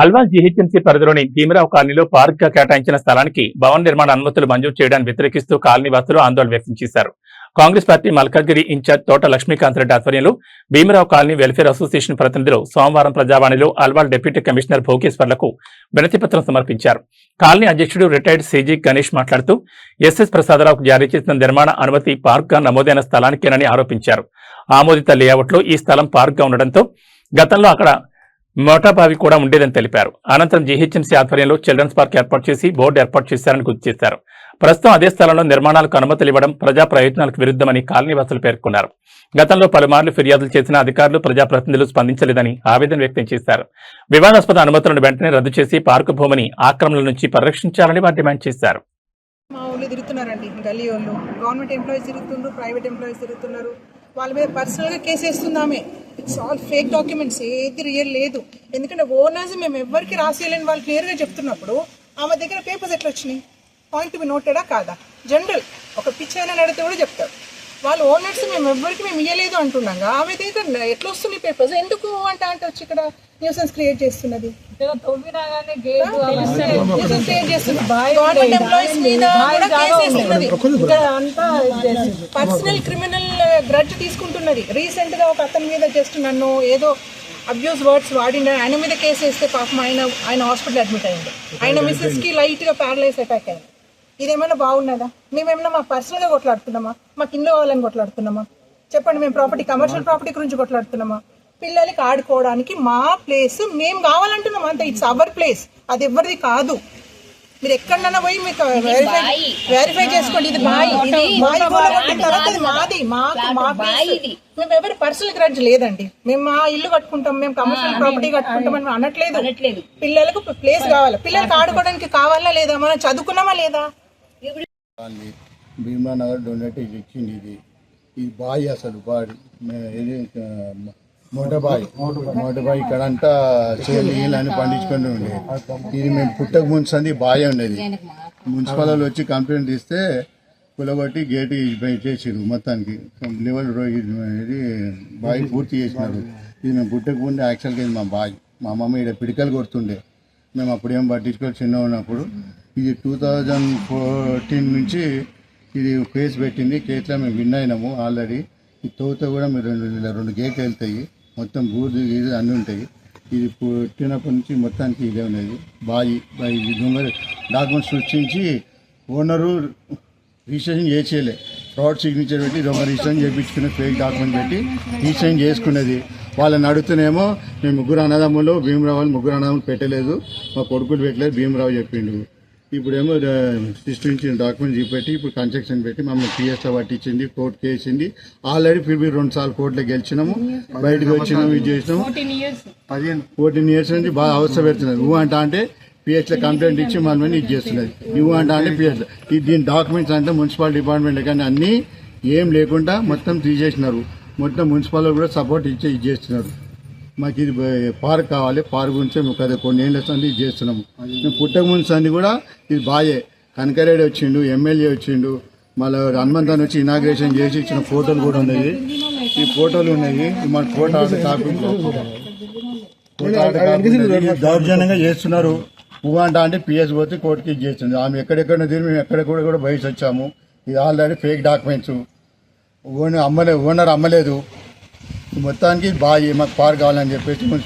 Alwal GHMC పరిధిలోని భీమరావు కాలనీలో park గా కేటాయించిన స్థలానికి భవన నిర్మాణ అనుమతులు మంజూరు చేయడాన్ని వ్యతిరేకిస్తూ కాలనీ వాసులు ఆందోళన వ్యక్తం చేశారు. కాంగ్రెస్ పార్టీ మల్కాజ్గిరి ఇన్ఛార్జ్ తోట లక్ష్మీకాంత్ రెడ్డి ఆధ్వర్యంలో భీమరావు కాలనీ వెల్ఫేర్ అసోసియేషన్ ప్రతినిధులు సోమవారం ప్రజావాణిలో అల్వాల్ డిప్యూటీ కమిషనర్ భోగేశ్వర్లకు వినతిపత్రం సమర్పించారు. కాలనీ అధ్యక్షుడు రిటైర్డ్ సీజీ గణేష్ మాట్లాడుతూ ఎస్ఎస్ ప్రసాదరావుకు జారీ చేసిన నిర్మాణ అనుమతి పార్క్ గా నమోదైన స్థలానికేనని ఆరోపించారు. ఆమోదిత లేఅవుట్లో ఈ స్థలం పార్క్ గా ఉండడంతో గతంలో అక్కడ మోటాబావి కూడా ఉండేదని తెలిపారు. అనంతరం జీహెచ్ఎంసీ ఆధ్వర్యంలో చిల్డ్రన్స్ పార్క్ ఏర్పాటు చేసి బోర్డు ఏర్పాటు చేశారని గుర్తు చేశారు. ప్రస్తుతం అదే స్థలంలో నిర్మాణాలకు అనుమతులు ఇవ్వడం ప్రజా ప్రయోజనాలకు విరుద్ధమని కాలనీవాసులు పేర్కొన్నారు. గతంలో పలుమార్లు ఫిర్యాదులు చేసిన అధికారులు ప్రజాప్రతినిధులు స్పందించలేదని ఆవేదన వ్యక్తం చేశారు. వివాదాస్పద అనుమతులను వెంటనే రద్దు చేసి పార్కు భూమిని ఆక్రమణల నుంచి పరిరక్షించాలని వారు డిమాండ్ చేశారు. మా ఊళ్ళో తిరుగుతున్నారండి, గల్లీ వాళ్ళు గవర్నమెంట్ ఎంప్లాయీస్ తిరుగుతున్నారు, ప్రైవేట్ ఎంప్లాయీస్ తిరుగుతున్నారు. వాళ్ళ మీద పర్సనల్గా కేసు వేస్తుందామే. ఇట్స్ ఆల్ ఫేక్ డాక్యుమెంట్స్, ఏది రియల్ లేదు. ఎందుకంటే ఓనర్స్ మేము ఎవరికి రాసేయాలని వాళ్ళు క్లియర్గా చెప్తున్నప్పుడు ఆమె దగ్గర పేపర్స్ ఎట్లా వచ్చినాయి? పాయింట్ బి నోటెడా కాదా? జనరల్ ఒక పిచ్చి అయినా నడితే కూడా చెప్తారు. వాళ్ళు ఓనర్స్ మేము ఇవ్వలేదు అంటున్నాగా ఆమె దగ్గర ఎట్లా వస్తుంది పేపర్స్? ఎందుకు అంటే వచ్చి ఇక్కడ న్యూసెన్స్ క్రియేట్ చేస్తున్నది. పర్సనల్ క్రిమినల్ గ్రడ్జ్ తీసుకుంటున్నది. రీసెంట్ గా ఒక అతని మీద జస్ట్ నన్ను ఏదో అబ్యూస్ వర్డ్స్ వాడిన ఆయన మీద కేసు వేస్తే పాపం ఆయన హాస్పిటల్ అడ్మిట్ అయ్యింది. ఆయన మిస్సెస్ కి లైట్ గా ప్యారలైజ్ అటాక్ అయింది. ఇదేమైనా బాగున్నదా? మేమేమైనా మా పర్సనల్ గా కొట్లాడుతున్నామా? మాకు ఇల్లు కావాలని కొట్లాడుతున్నామా? చెప్పండి. మేము ప్రాపర్టీ, కమర్షియల్ ప్రాపర్టీ గురించి కొట్లాడుతున్నామా? పిల్లలకి ఆడుకోవడానికి మా ప్లేస్ మేము కావాలంటున్నాం అంతే. ఇట్స్ అవర్ ప్లేస్, అది ఎవరిది కాదు. మీరు ఎక్కడన్నా పోయి మీకు వెరిఫై చేసుకోండి. ఇది బాయ్, తర్వాత అది మాది, మా ప్లేస్. మేము ఎవరి పర్సనల్ గ్రడ్జ్ లేదండి. మేము మా ఇల్లు కట్టుకుంటాం, మేము కమర్షియల్ ప్రాపర్టీ కట్టుకుంటాం అని అనట్లేదు. పిల్లలకు ప్లేస్ కావాలి, పిల్లలకి ఆడుకోవడానికి కావాలా లేదా? మనం చదువుకున్నామా లేదా? భీమానగర్ డొనేటివ్ ఇచ్చింది. ఇది బాయ్, అసలు బాయ్ మోటబాయ్ ఇక్కడ అంతా నీళ్ళు అని పండించుకొని ఉండే. ఇది మేము పుట్టక ముందు బాయ్ ఉండేది. మున్సిపల్ వాళ్ళు వచ్చి కంప్లైంట్ ఇస్తే కులబట్టి గేటు చేసిరు. మొత్తానికి లెవెల్ ఇది బాయ్ పూర్తి చేసినారు. ఇది మేము పుట్టక ముందు యాక్చువల్గా ఇది మా బాయ్. మా అమ్మమ్మ ఇక్కడ పిడికలు కొడుతుండే. మేము అప్పుడు ఏం పట్టించుకొని చిన్న ఉన్నప్పుడు. ఇది 2014 నుంచి ఇది కేసు పెట్టింది. కేసులో మేము విన్ అయినాము ఆల్రెడీ. ఈ తోత కూడా మీరు రెండు గేట్లు వెళ్తాయి, మొత్తం బూర్ది గీది అన్నీ ఉంటాయి. ఇది పుట్టినప్పటి నుంచి మొత్తానికి ఇదే ఉన్నది బాయి. ఇది దొంగ డాక్యుమెంట్స్ సృష్టించి ఓనరు రిజిస్ట్రేషన్ చేసేయలే. ఫ్రాడ్ సిగ్నేచర్ పెట్టి దొంగ రిజిస్ట్రేషన్ చేయించుకునే ఫేక్ డాక్యుమెంట్ పెట్టి రిజిస్ట్రేషన్ చేసుకునేది. వాళ్ళని అడుగుతూనేమో మేము ముగ్గురు అన్నదమ్ములు, భీమరావు వాళ్ళు ముగ్గురు అన్నదమ్ములు పెట్టలేదు, మా కొడుకులు పెట్టలేదు, భీమరావు చెప్పిండు. ఇప్పుడేమో సృష్టించిన డాక్యుమెంట్ చూపెట్టి ఇప్పుడు కన్స్ట్రక్షన్ పెట్టి మమ్మల్ని పిఎస్లో పట్టించింది, కోర్టు కేసింది. ఆల్రెడీ ఫిర్బీ 2 సార్లు కోర్టులో గెలిచినాము, బయటకు వచ్చినాము, ఇది చేసినాము. 14 ఇయర్స్ నుంచి బాగా అవస్థ పెడుతున్నారు. నువ్వు అంటే పిహెచ్లో కంప్లైంట్ ఇచ్చి మనమని ఇది చేస్తున్నది. నువ్వు అంటే పిహెచ్లో దీని డాక్యుమెంట్స్ అంటే మున్సిపల్ డిపార్ట్మెంట్ కానీ అన్నీ ఏం లేకుండా మొత్తం తీసేసినారు. మొత్తం మున్సిపల్ కూడా సపోర్ట్ ఇచ్చి ఇది చేస్తున్నారు. మాకు ఇది పార్క్ కావాలి, పార్క్ గురించి మేము కదా కొన్ని ఏళ్ళ సంది ఇది చేస్తున్నాము. మేము పుట్టక ముందు సంది కూడా ఇది బాయే. కనకరెడ్డి వచ్చిండు, ఎమ్మెల్యే వచ్చిండు, మళ్ళీ హనుమంతాన్ని వచ్చి ఇనాగ్రేషన్ చేసి ఇచ్చిన ఫోటోలు కూడా ఉన్నాయి. ఈ ఫోటోలు ఉన్నాయి. మన ఫోటో దౌర్జన్యంగా చేస్తున్నారు. పువ్వు అంటే పిఎస్ పోతే కోర్టుకి ఇది చేస్తుంది. ఆమె ఎక్కడెక్కడ తిరిగి మేము ఎక్కడెక్కడ కూడా బయట వచ్చాము. ఇది ఆల్రెడీ ఫేక్ డాక్యుమెంట్స్. ఓనర్ అమ్మలేదు. మొత్తానికి బాగా మాకు పార్క్ కావాలని చెప్పేసి